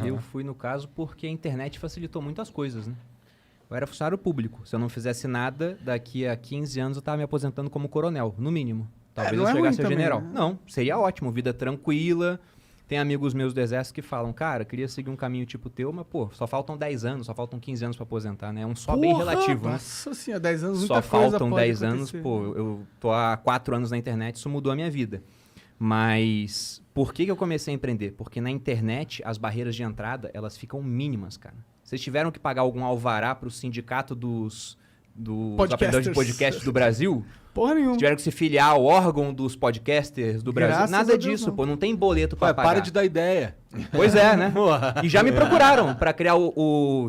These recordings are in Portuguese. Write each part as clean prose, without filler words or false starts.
Eu fui, no caso, porque a internet facilitou muitas coisas, né? Eu era funcionário público. Se eu não fizesse nada, daqui a 15 anos eu estava me aposentando como coronel, no mínimo. Talvez eu chegasse a general. Né? Não, seria ótimo, vida tranquila. Tem amigos meus do exército que falam, cara, queria seguir um caminho tipo teu, mas, pô, só faltam 10 anos, só faltam 15 anos pra aposentar, né? É um só bem relativo, né? Nossa senhora, 10 anos, muita Só coisa faltam pode 10 anos, acontecer. pô, eu tô há 4 anos na internet, isso mudou a minha vida. Mas por que eu comecei a empreender? Porque na internet as barreiras de entrada, elas ficam mínimas, cara. Vocês tiveram que pagar algum alvará pro sindicato dos operadores de podcast do Brasil? Porra nenhuma. Tiveram que se filiar ao órgão dos podcasters do Brasil? Graças a Nada Deus, disso, não. pô, não tem boleto pra pagar. Para de dar ideia. Pois é, né? E já me procuraram pra criar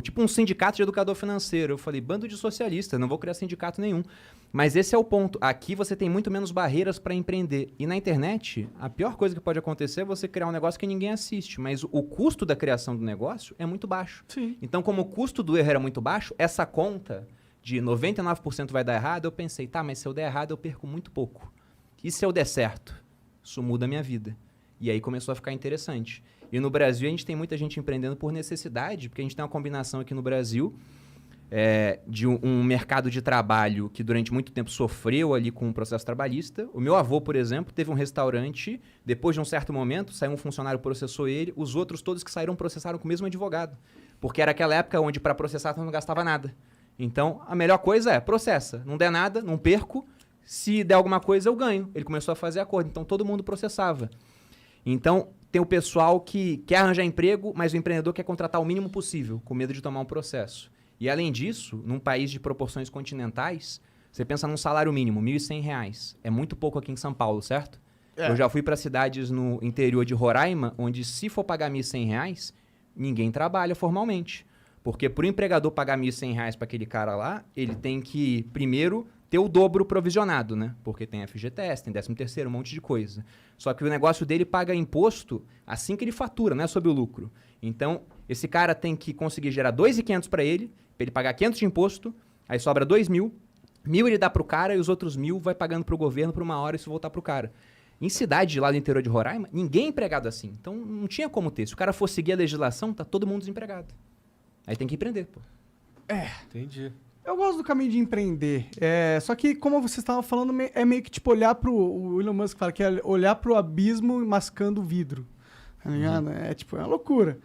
tipo um sindicato de educador financeiro. Eu falei, bando de socialista, não vou criar sindicato nenhum. Mas esse é o ponto. Aqui você tem muito menos barreiras pra empreender. E na internet, a pior coisa que pode acontecer é você criar um negócio que ninguém assiste. Mas o custo da criação do negócio é muito baixo. Sim. Então, como o custo do erro era muito baixo, essa conta de 99% vai dar errado, eu pensei, tá, mas se eu der errado, eu perco muito pouco. E se eu der certo? Isso muda a minha vida. E aí começou a ficar interessante. E no Brasil, a gente tem muita gente empreendendo por necessidade, porque a gente tem uma combinação aqui no Brasil de um mercado de trabalho que durante muito tempo sofreu ali com o processo trabalhista. O meu avô, por exemplo, teve um restaurante, depois de um certo momento, saiu um funcionário, processou ele, os outros todos que saíram processaram com o mesmo advogado. Porque era aquela época onde para processar você não gastava nada. Então, a melhor coisa é processa. Não der nada, não perco. Se der alguma coisa, eu ganho. Ele começou a fazer acordo. Então, todo mundo processava. Então, tem o pessoal que quer arranjar emprego, mas o empreendedor quer contratar o mínimo possível, com medo de tomar um processo. E, além disso, num país de proporções continentais, você pensa num salário mínimo, R$ 1.100. É muito pouco aqui em São Paulo, certo? Eu já fui para cidades no interior de Roraima, onde se for pagar R$ 1.100, ninguém trabalha formalmente. Porque para o empregador pagar R$ 1.100 para aquele cara lá, ele tem que, primeiro, ter o dobro provisionado, né? Porque tem FGTS, tem 13º, um monte de coisa. Só que o negócio dele paga imposto assim que ele fatura, não é sobre o lucro. Então, esse cara tem que conseguir gerar 2.500 para ele pagar 500 de imposto, aí sobra 2.000, 1.000 ele dá para o cara e os outros 1.000 vai pagando para o governo por uma hora e isso voltar para o cara. Em cidade lá do interior de Roraima, ninguém é empregado assim. Então, não tinha como ter. Se o cara for seguir a legislação, tá todo mundo desempregado. Aí tem que empreender, pô. Entendi. Eu gosto do caminho de empreender. Só que, como você estava falando, é meio que tipo olhar pro... O Elon Musk fala que é olhar pro abismo mascando o vidro. Tá ligado? É uma loucura.